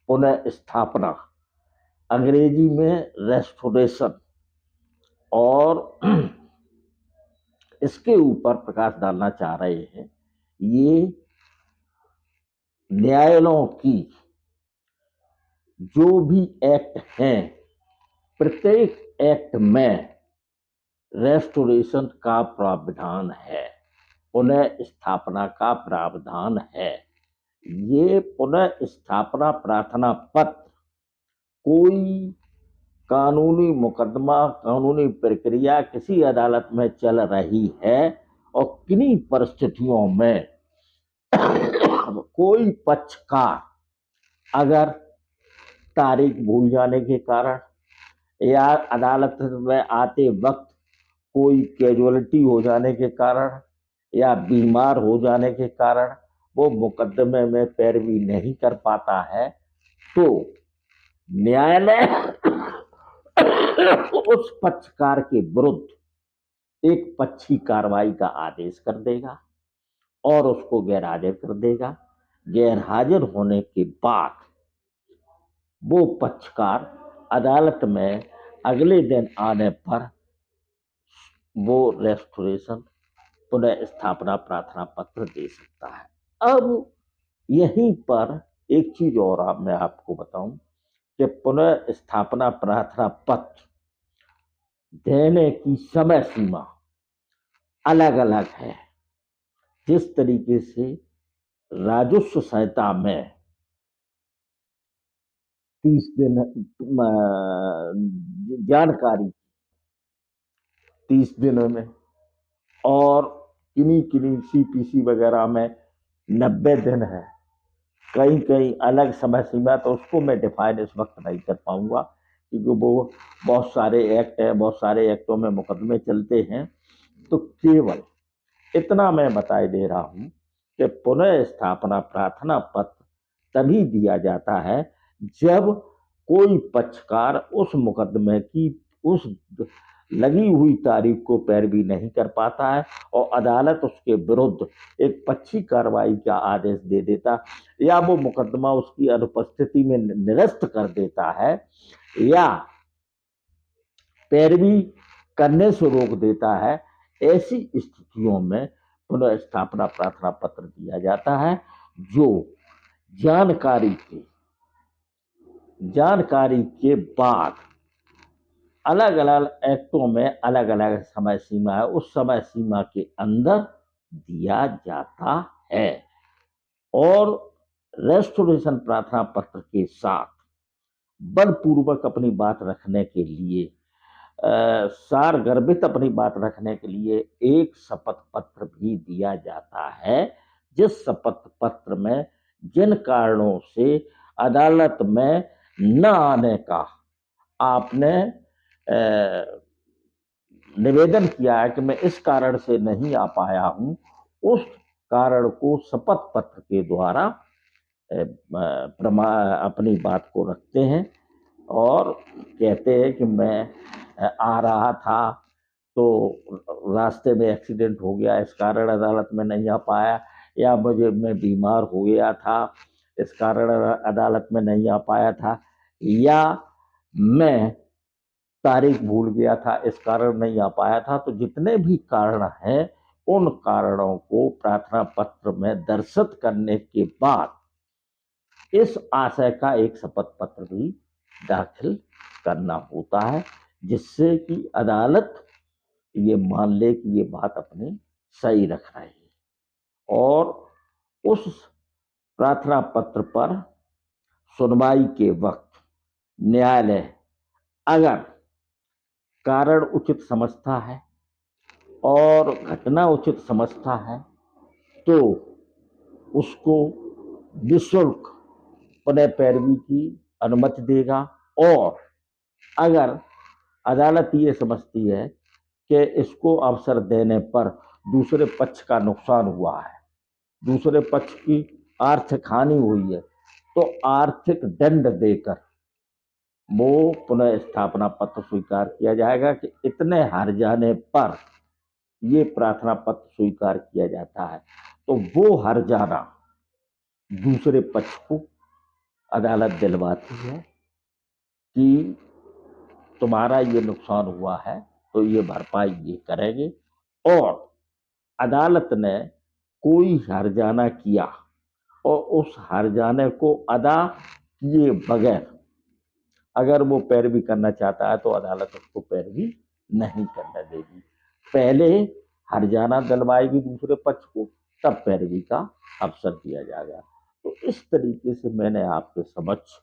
पुनः स्थापना, अंग्रेजी में रेस्टोरेशन, और इसके ऊपर प्रकाश डालना चाह रहे हैं। ये न्यायालयों की जो भी एक्ट हैं, प्रत्येक एक्ट में रेस्टोरेशन का प्रावधान है, पुनः स्थापना का प्रावधान है। ये पुनः स्थापना प्रार्थना पत्र कोई कानूनी मुकदमा, कानूनी प्रक्रिया किसी अदालत में चल रही है और किन्हीं परिस्थितियों में कोई पक्षकार अगर तारीख भूल जाने के कारण या अदालत में आते वक्त कोई कैजुअलिटी हो जाने के कारण या बीमार हो जाने के कारण वो मुकदमे में पैरवी नहीं कर पाता है, तो न्यायालय उस पक्षकार के विरुद्ध एक पक्षी कार्रवाई का आदेश कर देगा और उसको गैर हाजिर कर देगा। गैर हाजिर होने के बाद वो पक्षकार अदालत में अगले दिन आने पर वो रेस्टोरेशन पुनः स्थापना प्रार्थना पत्र दे सकता है। अब यहीं पर एक चीज और मैं आपको बताऊं कि पुनः स्थापना प्रार्थना पत्र देने की समय सीमा अलग अलग है। जिस तरीके से राजस्व संहिता में 30 दिन जानकारी 30 दिनों में, और किन्हीं किन्हीं सीपीसी वगैरह में 90 दिन है, कहीं कहीं अलग समय सीमा, तो उसको मैं डिफाइन इस वक्त नहीं कर पाऊंगा क्योंकि वो बहुत सारे एक्ट हैं, बहुत सारे एक्टों में मुकदमे चलते हैं। तो केवल इतना मैं बताए दे रहा हूं कि पुनः स्थापना प्रार्थना पत्र तभी दिया जाता है जब कोई पक्षकार उस मुकदमे की उस लगी हुई तारीख को पैरवी नहीं कर पाता है और अदालत उसके विरुद्ध एक पक्षी कार्रवाई का आदेश दे देता, या वो मुकदमा उसकी अनुपस्थिति में निरस्त कर देता है, या पैरवी करने से रोक देता है। ऐसी स्थितियों में पुनः स्थापना प्रार्थना पत्र दिया जाता है, जो जानकारी के बाद अलग अलग एक्टों में अलग अलग समय सीमा है, उस समय सीमा के अंदर दिया जाता है। और रेस्टोरेशन प्रार्थना पत्र के साथ बलपूर्वक अपनी बात रखने के लिए, सारगर्भित अपनी बात रखने के लिए एक शपथ पत्र भी दिया जाता है, जिस शपथ पत्र में जिन कारणों से अदालत में न आने का आपने निवेदन किया है कि मैं इस कारण से नहीं आ पाया हूं, उस कारण को शपथ पत्र के द्वारा अपनी बात को रखते हैं और कहते हैं कि मैं आ रहा था तो रास्ते में एक्सीडेंट हो गया, इस कारण अदालत में नहीं आ पाया, या मैं बीमार हो गया था इस कारण अदालत में नहीं आ पाया था, या मैं तारीख भूल गया था इस कारण नहीं आ पाया था। तो जितने भी कारण हैं उन कारणों को प्रार्थना पत्र में दर्शित करने के बाद इस आशय का एक शपथ पत्र भी दाखिल करना होता है, जिससे कि अदालत ये मान ले कि ये बात अपनी सही रख रही है। और उस प्रार्थना पत्र पर सुनवाई के वक्त न्यायालय अगर कारण उचित समझता है और घटना उचित समझता है तो उसको निःशुल्क पुनः पैरवी की अनुमति देगा, और अगर अदालत ये समझती है कि इसको अवसर देने पर दूसरे पक्ष का नुकसान हुआ है, दूसरे पक्ष की आर्थिक हानि हुई है, तो आर्थिक दंड देकर वो पुनः स्थापना पत्र स्वीकार किया जाएगा कि इतने हर्जाने पर ये प्रार्थना पत्र स्वीकार किया जाता है। तो वो हर्जाना दूसरे पक्ष को अदालत दिलवाती है कि तुम्हारा ये नुकसान हुआ है तो ये भरपाई ये करेंगे, और अदालत ने कोई हर्जाना किया और उस हर्जाने को अदा किए बगैर अगर वो पैरवी करना चाहता है तो अदालत उसको पैरवी नहीं करने देगी। पहले हर्जाना दिलवाएगी दूसरे पक्ष को, तब पैरवी का अवसर दिया जाएगा। तो इस तरीके से मैंने आपके समक्ष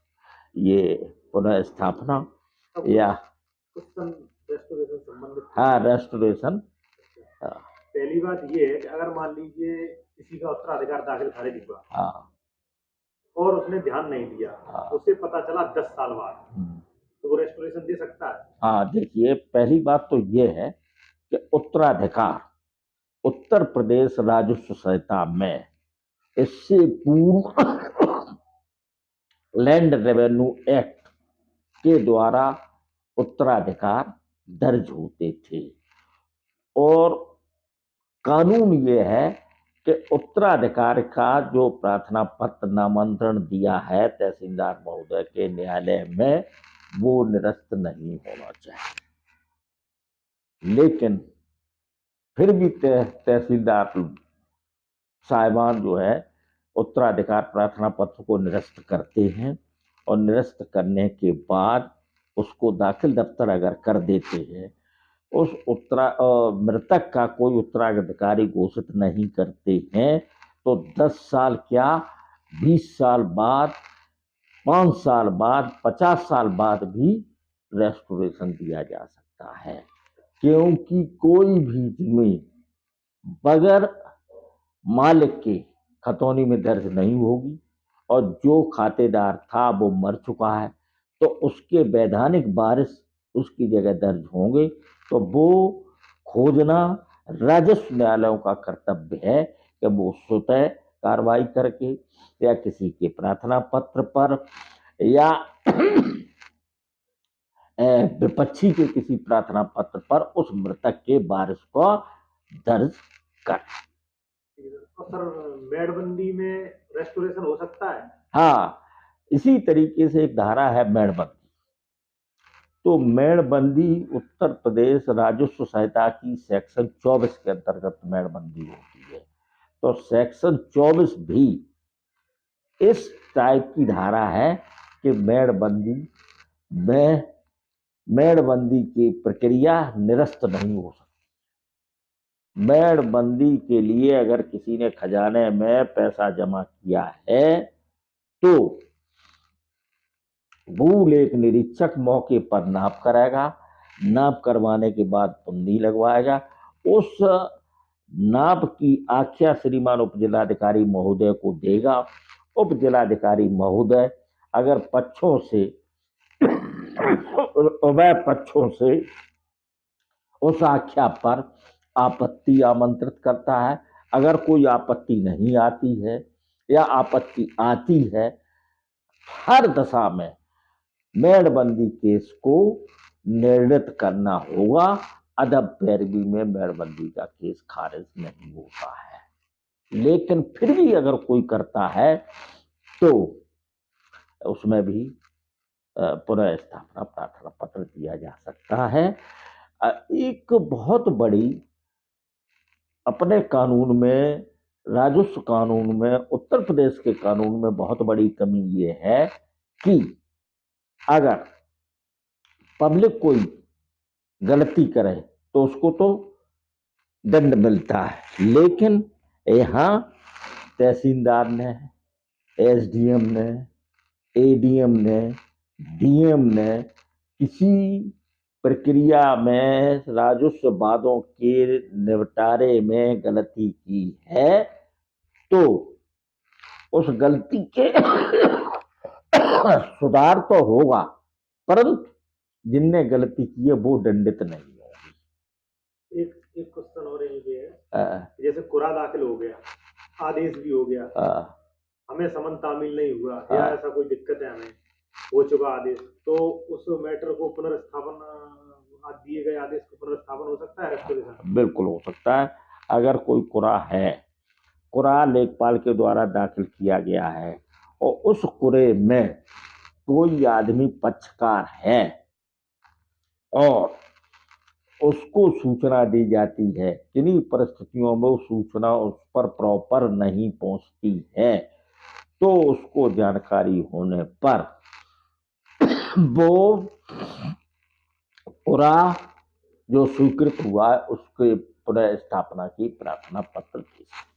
ये पुनः स्थापना या रेस्टोरेशन संबंधित। हाँ, रेस्टोरेशन। हाँ, पहली बात ये है कि अगर मान लीजिए किसी का उत्तराधिकार दाखिल खारिज हुआ हाँ, और उसने ध्यान नहीं दिया, हाँ, उसे पता चला 10 साल बाद, तो वो रेस्टोरेशन दे सकता है? हाँ, देखिए, पहली बात तो ये है कि उत्तराधिकार उत्तर प्रदेश राजस्व संहिता में इससे पूर्व लैंड रेवेन्यू एक्ट के द्वारा उत्तराधिकार दर्ज होते थे, और कानून ये है कि उत्तराधिकार का जो प्रार्थना पत्र नामांतरण दिया है तहसीलदार महोदय के न्यायालय में, वो निरस्त नहीं होना चाहिए। लेकिन फिर भी तहसीलदार साहिबान जो है उत्तराधिकार प्रार्थना पत्र को निरस्त करते हैं, और निरस्त करने के बाद उसको दाखिल दफ्तर अगर कर देते हैं, उस मृतक का कोई उत्तराधिकारी घोषित नहीं करते हैं, तो 10 साल क्या, 20 साल बाद, 5 साल बाद, 50 साल बाद भी रेस्टोरेशन दिया जा सकता है। क्योंकि कोई भी जमीन बगैर मालिक के खतौनी में दर्ज नहीं होगी, और जो खातेदार था वो मर चुका है, तो उसके वैधानिक वारिस उसकी जगह दर्ज होंगे, तो वो खोजना राजस्व न्यायालयों का कर्तव्य है कि वो स्वतः कार्रवाई करके या किसी के प्रार्थना पत्र पर या विपक्षी के किसी प्रार्थना पत्र पर उस मृतक के वारिस को दर्ज कर। तो सर, मेड़बंदी में रेस्टोरेशन हो सकता है? हाँ, इसी तरीके से एक धारा है मेड़बंदी। तो मेड़बंदी उत्तर प्रदेश राजस्व संहिता की सेक्शन 24 के अंतर्गत मेड़बंदी होती है। तो सेक्शन 24 भी इस टाइप की धारा है कि मेड़बंदी में मेड़बंदी की प्रक्रिया निरस्त नहीं हो सकती। मेड़बंदी के लिए अगर किसी ने खजाने में पैसा जमा किया है तो भूलेख निरीक्षक मौके पर नाप कराएगा, नाप करवाने के बाद पुंदी लगवाएगा। उस नाप की आख्या श्रीमान उप जिलाधिकारी महोदय को देगा। उप जिलाधिकारी महोदय अगर पक्षों से उभय पक्षों से उस आख्या पर आपत्ति आमंत्रित करता है। अगर कोई आपत्ति नहीं आती है या आपत्ति आती है, हर दशा में मेड़बंदी केस को निर्णित करना होगा। अदब पैरवी में मेड़बंदी का केस खारिज नहीं होता है। लेकिन फिर भी अगर कोई करता है तो उसमें भी पुनः स्थापना प्रार्थना पत्र दिया जा सकता है। एक बहुत बड़ी अपने कानून में, राजस्व कानून में, उत्तर प्रदेश के कानून में बहुत बड़ी कमी ये है कि अगर पब्लिक कोई गलती करे तो उसको तो दंड मिलता है, लेकिन यहाँ तहसीलदार ने, एसडीएम ने, एडीएम ने, डीएम ने किसी प्रक्रिया में राजस्व वादों के निपटारे में गलती की है तो उस गलती के सुधार तो होगा, परंतु जिनने गलती की है वो दंडित नहीं होगी। एक क्वेश्चन और ये है, जैसे कुरा दाखिल हो गया, आदेश भी हो गया, हमें समन तामील नहीं हुआ या ऐसा कोई दिक्कत है, हमें हो चुका आदेश, तो उस मैटर को पुनर्स्थापन, दिए गए आदेश को पुनर्स्थापन हो सकता है रेस्टोरेशन? बिल्कुल हो सकता है। अगर कोई कुरा है, कुरा लेखपाल के द्वारा दाखिल किया गया है और उस कुरे में कोई आदमी पक्षकार है और उसको सूचना दी जाती है, किन्हीं परिस्थितियों में वो सूचना उस पर प्रॉपर नहीं पहुंचती है, तो उसको जानकारी होने पर वो पूरा जो स्वीकृत हुआ है उसके पुनः स्थापना की प्रार्थना पत्र भेज सकते हैं।